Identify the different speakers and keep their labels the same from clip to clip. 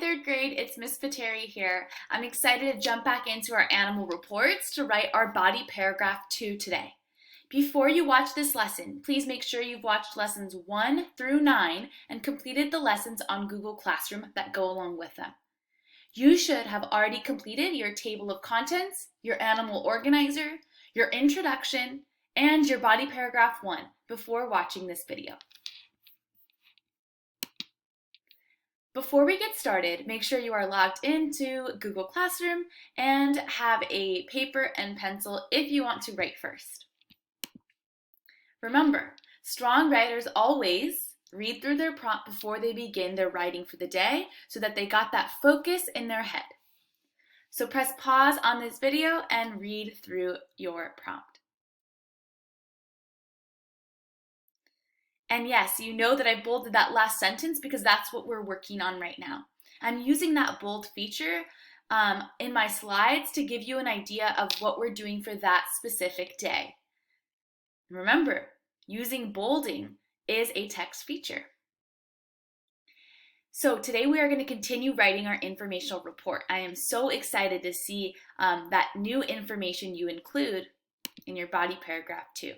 Speaker 1: third grade, it's Miss Pateri here. I'm excited to jump back into our animal reports to write our body paragraph 2 today. Before you watch this lesson, please make sure you've watched lessons 1 through 9 and completed the lessons on Google Classroom that go along with them. You should have already completed your table of contents, your animal organizer, your introduction, and your body paragraph 1 before watching this video. Before we get started, make sure you are logged into Google Classroom and have a paper and pencil if you want to write first. Remember, strong writers always read through their prompt before they begin their writing for the day so that they got that focus in their head. So press pause on this video and read through your prompt. And yes, you know that I bolded that last sentence because that's what we're working on right now. I'm using that bold feature in my slides to give you an idea of what we're doing for that specific day. Remember, using bolding is a text feature. So today we are going to continue writing our informational report. I am so excited to see that new information you include in your body paragraph 2.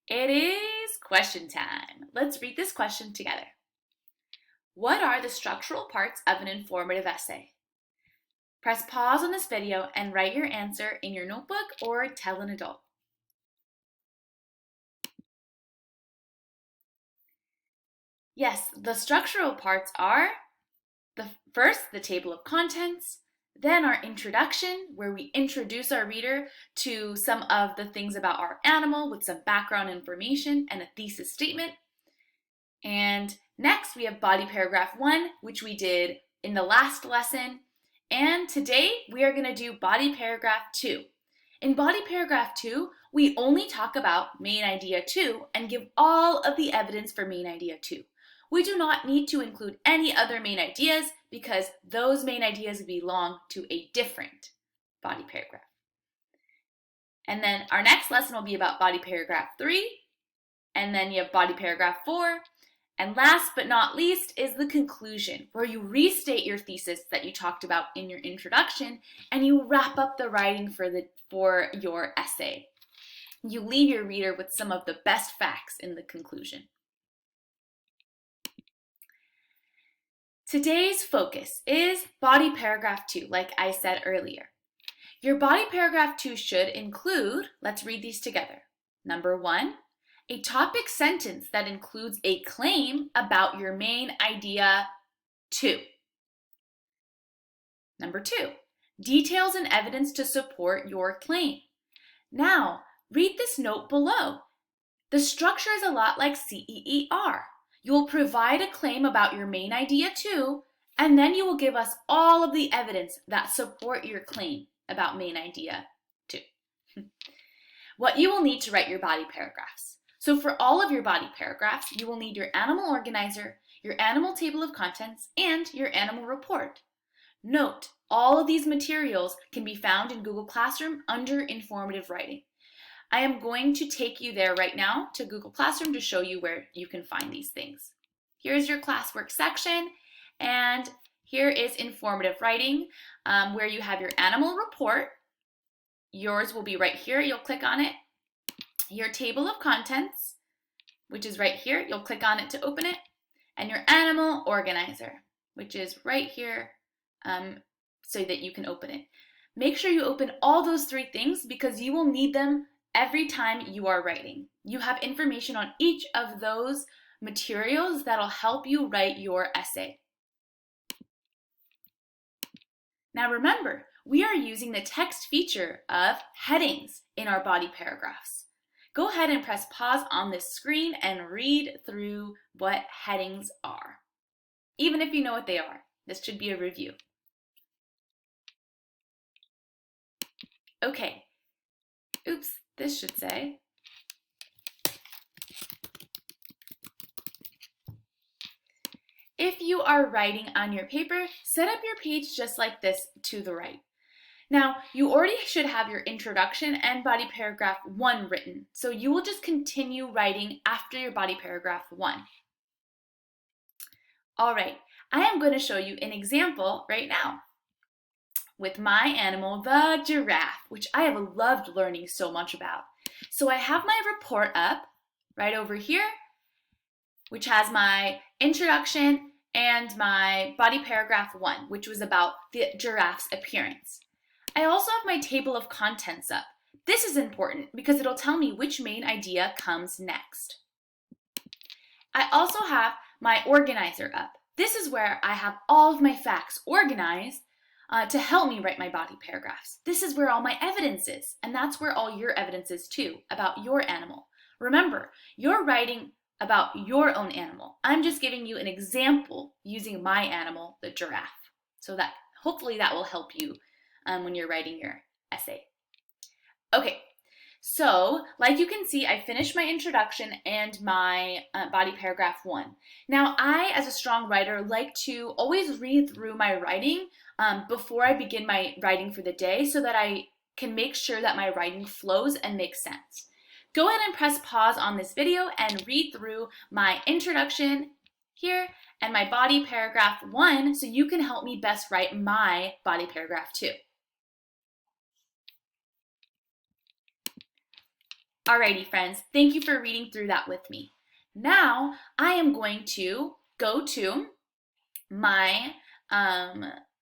Speaker 1: It is question time. Let's read this question together. What are the structural parts of an informative essay? Press pause on this video and write your answer in your notebook or tell an adult. Yes, the structural parts are first the table of contents, then our introduction, where we introduce our reader to some of the things about our animal with some background information and a thesis statement. And next we have body paragraph 1, which we did in the last lesson. And today we are going to do body paragraph 2. In body paragraph 2, we only talk about main idea 2 and give all of the evidence for main idea 2. We do not need to include any other main ideas because those main ideas belong to a different body paragraph. And then our next lesson will be about body paragraph 3, and then you have body paragraph 4, and last but not least is the conclusion, where you restate your thesis that you talked about in your introduction and you wrap up the writing for your essay. You leave your reader with some of the best facts in the conclusion. Today's focus is body paragraph 2, like I said earlier. Your body paragraph 2 should include, let's read these together. Number 1, a topic sentence that includes a claim about your main idea 2. Number 2, details and evidence to support your claim. Now, read this note below. The structure is a lot like CEER. You will provide a claim about your main idea 2, and then you will give us all of the evidence that support your claim about main idea 2. What you will need to write your body paragraphs. So for all of your body paragraphs, you will need your animal organizer, your animal table of contents, and your animal report. Note, all of these materials can be found in Google Classroom under informative writing. I am going to take you there right now to Google Classroom to show you where you can find these things. Here's your classwork section, and here is informative writing, where you have your animal report. Yours will be right here. You'll click on it. Your table of contents, which is right here. You'll click on it to open it. And your animal organizer, which is right here, so that you can open it. Make sure you open all those 3 things because you will need them every time you are writing. You have information on each of those materials that'll help you write your essay. Now remember, we are using the text feature of headings in our body paragraphs. Go ahead and press pause on this screen and read through what headings are. Even if you know what they are, this should be a review. Okay, oops. This should say, if you are writing on your paper, set up your page just like this to the right. Now, you already should have your introduction and body paragraph 1 written, so you will just continue writing after your body paragraph 1. All right, I am going to show you an example right now with my animal, the giraffe, which I have loved learning so much about. So I have my report up right over here, which has my introduction and my body paragraph 1, which was about the giraffe's appearance. I also have my table of contents up. This is important because it'll tell me which main idea comes next. I also have my organizer up. This is where I have all of my facts organized to help me write my body paragraphs. This is where all my evidence is, and that's where all your evidence is too, about your animal. Remember, you're writing about your own animal. I'm just giving you an example using my animal, the giraffe. So that hopefully that will help you when you're writing your essay. Okay, so like you can see, I finished my introduction and my body paragraph 1. Now I, as a strong writer, like to always read through my writing before I begin my writing for the day so that I can make sure that my writing flows and makes sense. Go ahead and press pause on this video and read through my introduction here and my body paragraph 1 so you can help me best write my body paragraph 2. Alrighty friends, thank you for reading through that with me. Now I am going to go to my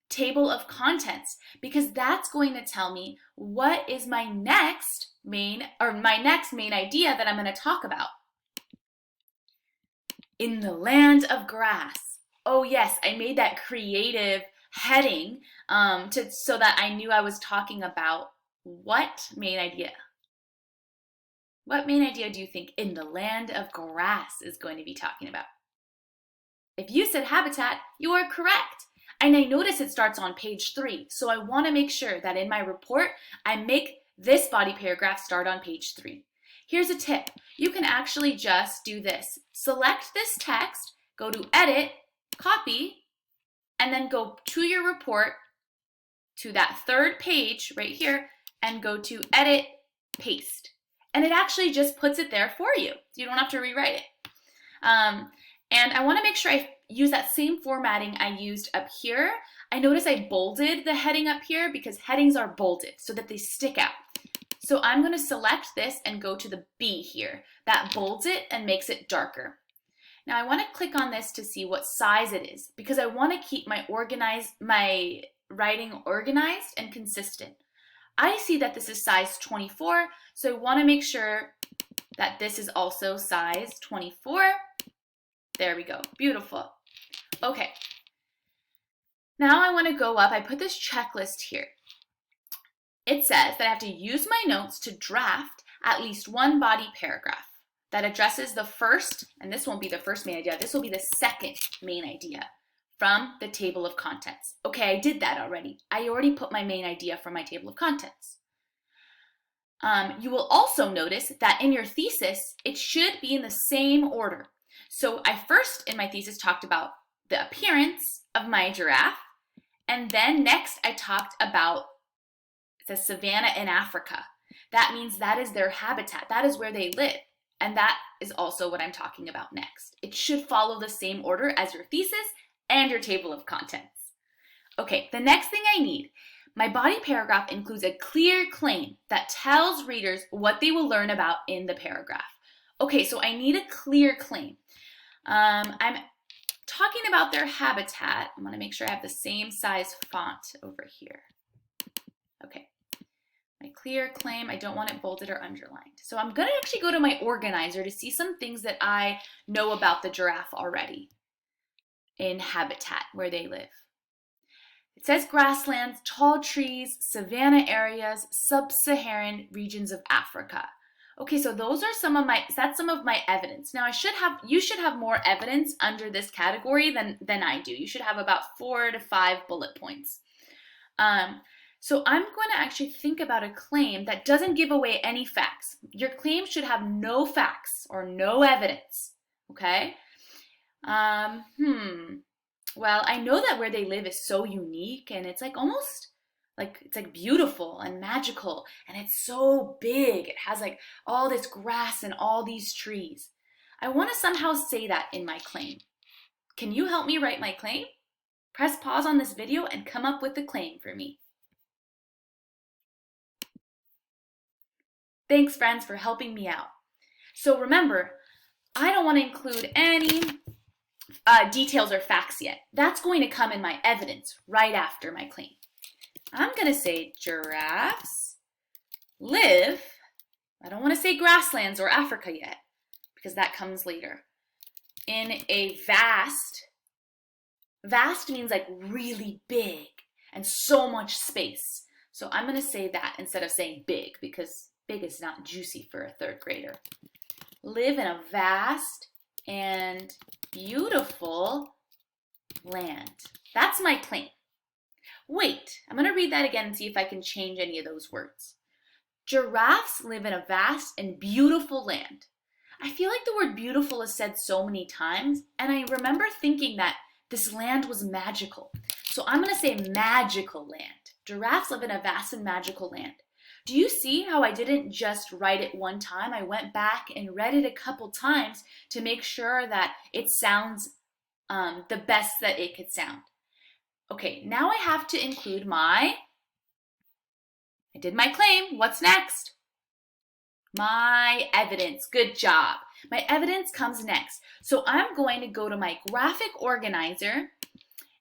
Speaker 1: table of contents because that's going to tell me what is my next main idea that I'm going to talk about. In the land of grass. Oh yes, I made that creative heading so that I knew I was talking about what main idea? What main idea do you think In the Land of Grass is going to be talking about? If you said habitat, you are correct. And I notice it starts on page 3, so I want to make sure that in my report, I make this body paragraph start on page 3. Here's a tip. You can actually just do this. Select this text, go to Edit, Copy, and then go to your report, to that 3rd page right here, and go to Edit, Paste. And it actually just puts it there for you. You don't have to rewrite it. And I want to make sure I use that same formatting I used up here. I notice I bolded the heading up here because headings are bolded so that they stick out. So I'm going to select this and go to the B here. That bolds it and makes it darker. Now I want to click on this to see what size it is because I want to keep my writing organized and consistent. I see that this is size 24, so I want to make sure that this is also size 24. There we go. Beautiful. Okay. Now I want to go up. I put this checklist here. It says that I have to use my notes to draft at least one body paragraph that addresses the first, and this won't be the first main idea, this will be the second main idea from the table of contents. Okay, I did that already. I already put my main idea from my table of contents. You will also notice that in your thesis, it should be in the same order. So I first, in my thesis, talked about the appearance of my giraffe, and then next I talked about the savanna in Africa. That means that is their habitat. That is where they live. And that is also what I'm talking about next. It should follow the same order as your thesis and your table of contents. Okay, the next thing I need, my body paragraph includes a clear claim that tells readers what they will learn about in the paragraph. Okay, so I need a clear claim. I'm talking about their habitat. I want to make sure I have the same size font over here. Okay, my clear claim, I don't want it bolded or underlined. So I'm going to actually go to my organizer to see some things that I know about the giraffe already in habitat, where they live. It says grasslands, tall trees, savanna areas, sub-Saharan regions of Africa. Okay, so that's some of my evidence. Now you should have more evidence under this category than I do. You should have about 4 to 5 bullet points. So I'm going to actually think about a claim that doesn't give away any facts. Your claim should have no facts or no evidence, okay? Well, I know that where they live is so unique and it's like almost like it's like beautiful and magical and it's so big. It has like all this grass and all these trees. I want to somehow say that in my claim. Can you help me write my claim? Press pause on this video and come up with the claim for me. Thanks, friends, for helping me out. So remember, I don't want to include any details or facts yet. That's going to come in my evidence right after my claim. I'm going to say giraffes live, I don't want to say grasslands or Africa yet, because that comes later, in a vast means like really big and so much space. So I'm going to say that instead of saying big, because big is not juicy for a third grader. Live in a vast and beautiful land. That's my claim. Wait, I'm going to read that again and see if I can change any of those words. Giraffes live in a vast and beautiful land. I feel like the word beautiful is said so many times, and I remember thinking that this land was magical. So I'm going to say magical land. Giraffes live in a vast and magical land. Do you see how I didn't just write it one time? I went back and read it a couple times to make sure that it sounds the best that it could sound. Okay, now I have to include I did my claim. What's next? My evidence. Good job. My evidence comes next. So I'm going to go to my graphic organizer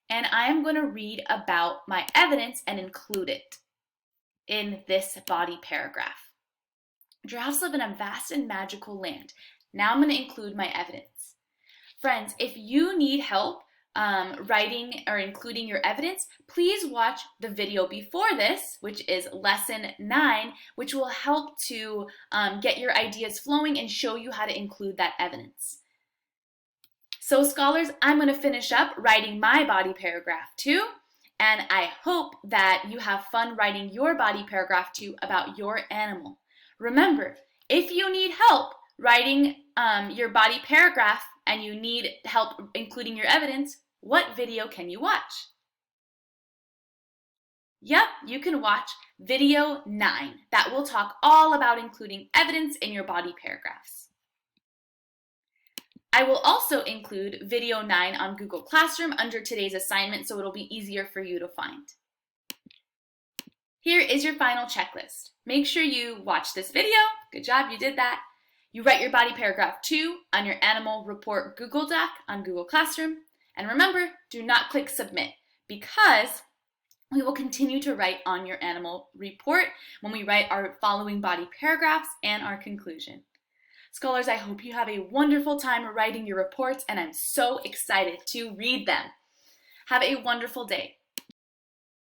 Speaker 1: and I am going to read about my evidence and include it in this body paragraph. Giraffes live in a vast and magical land. Now I'm going to include my evidence. Friends, if you need help writing or including your evidence, please watch the video before this, which is lesson 9, which will help to get your ideas flowing and show you how to include that evidence. So scholars, I'm going to finish up writing my body paragraph too, and I hope that you have fun writing your body paragraph too about your animal. Remember, if you need help writing your body paragraph and you need help including your evidence, what video can you watch? Yep, you can watch video 9. That will talk all about including evidence in your body paragraphs. I will also include video 9 on Google Classroom under today's assignment, so it'll be easier for you to find. Here is your final checklist. Make sure you watch this video. Good job, you did that. You write your body paragraph 2 on your Animal Report Google Doc on Google Classroom. And remember, do not click submit because we will continue to write on your animal report when we write our following body paragraphs and our conclusion. Scholars, I hope you have a wonderful time writing your reports and I'm so excited to read them. Have a wonderful day.